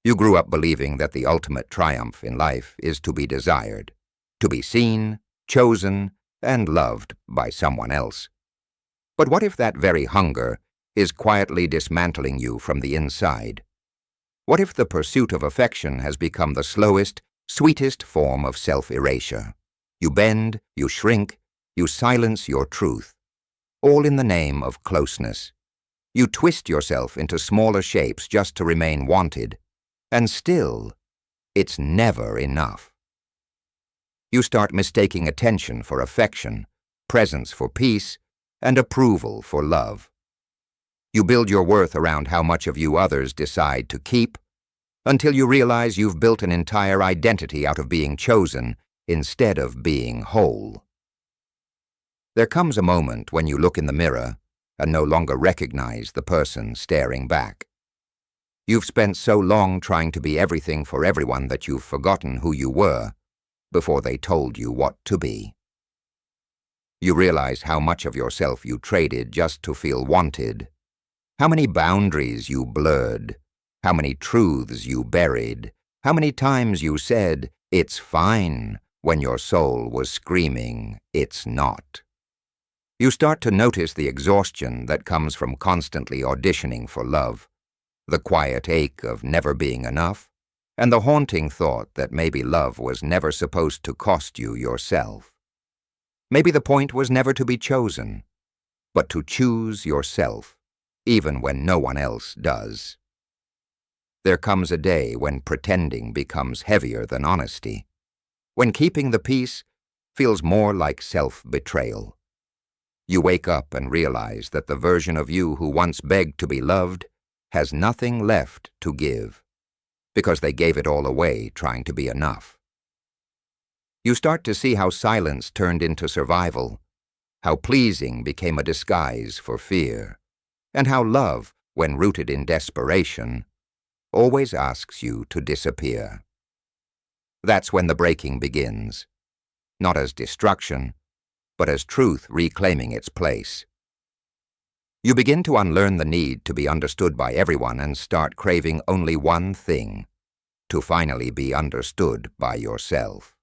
You grew up believing that the ultimate triumph in life is to be desired, to be seen, chosen, and loved by someone else. But what if that very hunger is quietly dismantling you from the inside? What if the pursuit of affection has become the slowest, sweetest form of self-erasure? You bend, you shrink, you silence your truth, all in the name of closeness. You twist yourself into smaller shapes just to remain wanted, and still, it's never enough. You start mistaking attention for affection, presence for peace, and approval for love. You build your worth around how much of you others decide to keep, until you realize you've built an entire identity out of being chosen instead of being whole. There comes a moment when you look in the mirror and no longer recognize the person staring back. You've spent so long trying to be everything for everyone that you've forgotten who you were before they told you what to be. You realize how much of yourself you traded just to feel wanted, how many boundaries you blurred, how many truths you buried, how many times you said, "It's fine," when your soul was screaming, "It's not." You start to notice the exhaustion that comes from constantly auditioning for love, the quiet ache of never being enough, and the haunting thought that maybe love was never supposed to cost you yourself. Maybe the point was never to be chosen, but to choose yourself, even when no one else does. There comes a day when pretending becomes heavier than honesty, when keeping the peace feels more like self-betrayal. You wake up and realize that the version of you who once begged to be loved has nothing left to give, because they gave it all away trying to be enough. You start to see how silence turned into survival, how pleasing became a disguise for fear, and how love, when rooted in desperation, always asks you to disappear. That's when the breaking begins, not as destruction, but as truth reclaiming its place. You begin to unlearn the need to be understood by everyone and start craving only one thing: to finally be understood by yourself.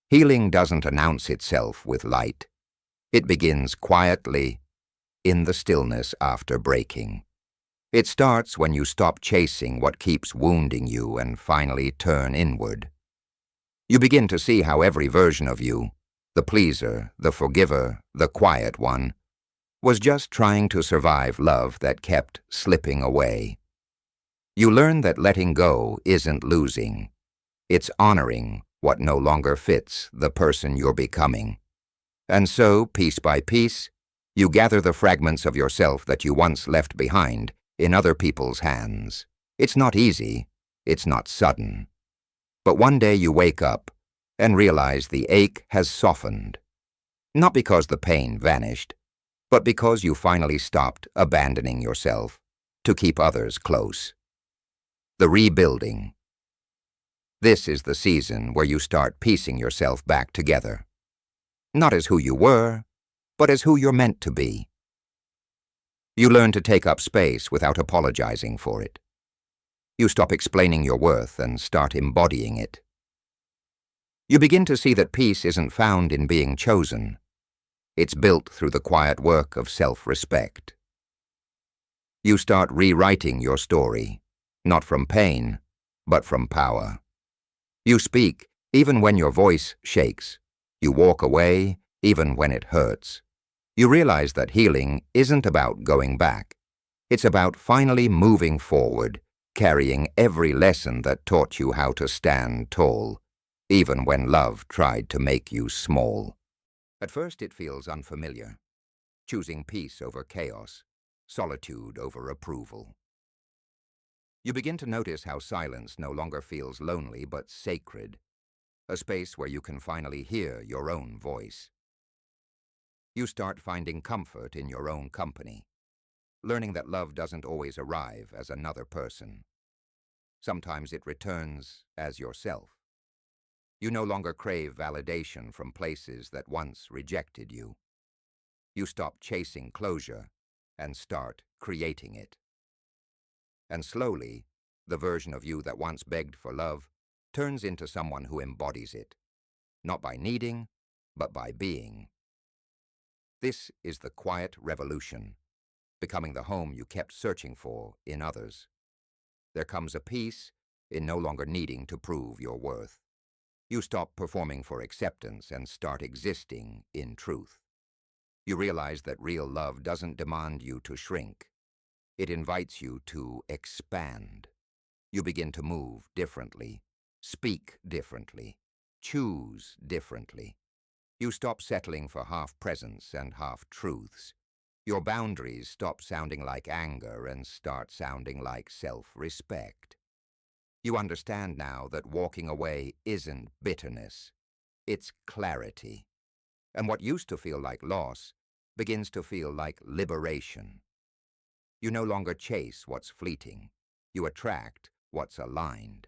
Healing doesn't announce itself with light. It begins quietly, in the stillness after breaking. It starts when you stop chasing what keeps wounding you and finally turn inward. You begin to see how every version of you, the pleaser, the forgiver, the quiet one, was just trying to survive love that kept slipping away. You learn that letting go isn't losing. It's honoring what no longer fits the person you're becoming. And so, piece by piece, you gather the fragments of yourself that you once left behind in other people's hands. It's not easy, it's not sudden. But one day you wake up and realize the ache has softened. Not because the pain vanished, but because you finally stopped abandoning yourself to keep others close. The rebuilding. This is the season where you start piecing yourself back together. Not as who you were, but as who you're meant to be. You learn to take up space without apologizing for it. You stop explaining your worth and start embodying it. You begin to see that peace isn't found in being chosen. It's built through the quiet work of self-respect. You start rewriting your story, not from pain, but from power. You speak even when your voice shakes. You walk away even when it hurts. You realize that healing isn't about going back. It's about finally moving forward, carrying every lesson that taught you how to stand tall, even when love tried to make you small. At first it feels unfamiliar, choosing peace over chaos, solitude over approval. You begin to notice how silence no longer feels lonely but sacred, a space where you can finally hear your own voice. You start finding comfort in your own company, learning that love doesn't always arrive as another person. Sometimes it returns as yourself. You no longer crave validation from places that once rejected you. You stop chasing closure and start creating it. And slowly, The version of you that once begged for love turns into someone who embodies it, not by needing, but by being. This is the quiet revolution, becoming the home you kept searching for in others. There comes a peace in no longer needing to prove your worth. You stop performing for acceptance and start existing in truth. You realize that real love doesn't demand you to shrink. It invites you to expand. You begin to move differently, speak differently, choose differently. You stop settling for half-presence and half-truths. Your boundaries stop sounding like anger and start sounding like self-respect. You understand now that walking away isn't bitterness, it's clarity. And what used to feel like loss begins to feel like liberation. You no longer chase what's fleeting, you attract what's aligned.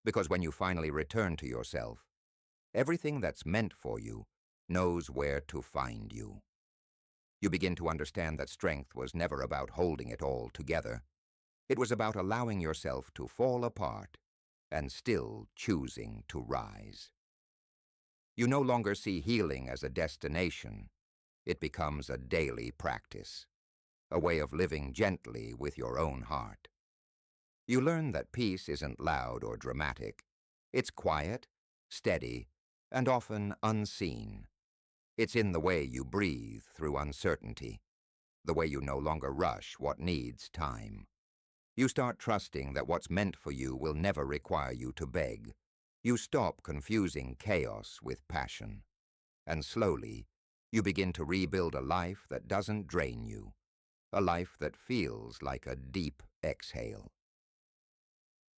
Because when you finally return to yourself, everything that's meant for you knows where to find you. You begin to understand that strength was never about holding it all together. It was about allowing yourself to fall apart and still choosing to rise. You no longer see healing as a destination. It becomes a daily practice, a way of living gently with your own heart. You learn that peace isn't loud or dramatic. It's quiet, steady, and often unseen. It's in the way you breathe through uncertainty, the way you no longer rush what needs time. You start trusting that what's meant for you will never require you to beg. You stop confusing chaos with passion. And slowly, you begin to rebuild a life that doesn't drain you, a life that feels like a deep exhale.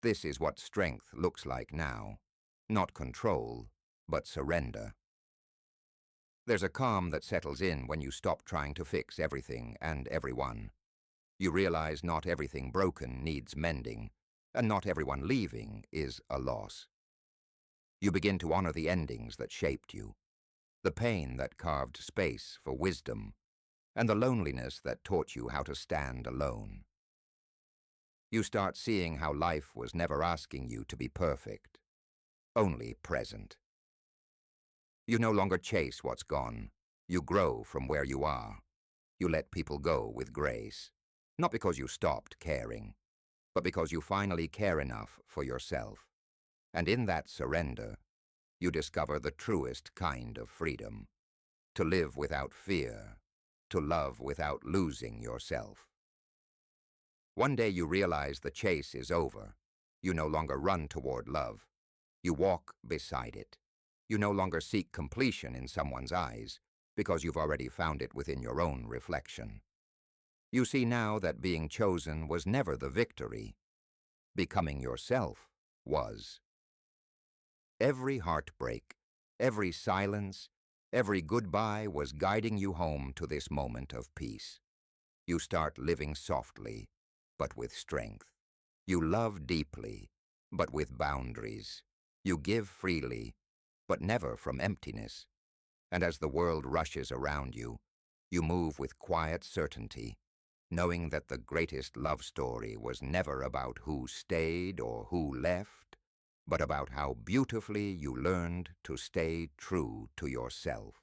This is what strength looks like now, not control, but surrender. There's a calm that settles in when you stop trying to fix everything and everyone. You realize not everything broken needs mending, and not everyone leaving is a loss. You begin to honor the endings that shaped you, the pain that carved space for wisdom, and the loneliness that taught you how to stand alone. You start seeing how life was never asking you to be perfect, only present. You no longer chase what's gone. You grow from where you are. You let people go with grace, not because you stopped caring, but because you finally care enough for yourself. And in that surrender, you discover the truest kind of freedom, to live without fear, to love without losing yourself. One day you realize the chase is over. You no longer run toward love. You walk beside it. You no longer seek completion in someone's eyes, because you've already found it within your own reflection. You see now that being chosen was never the victory. Becoming yourself was. Every heartbreak, every silence, every goodbye was guiding you home to this moment of peace. You start living softly, but with strength. You love deeply, but with boundaries. You give freely, but never from emptiness. And as the world rushes around you, you move with quiet certainty, knowing that the greatest love story was never about who stayed or who left, but about how beautifully you learned to stay true to yourself.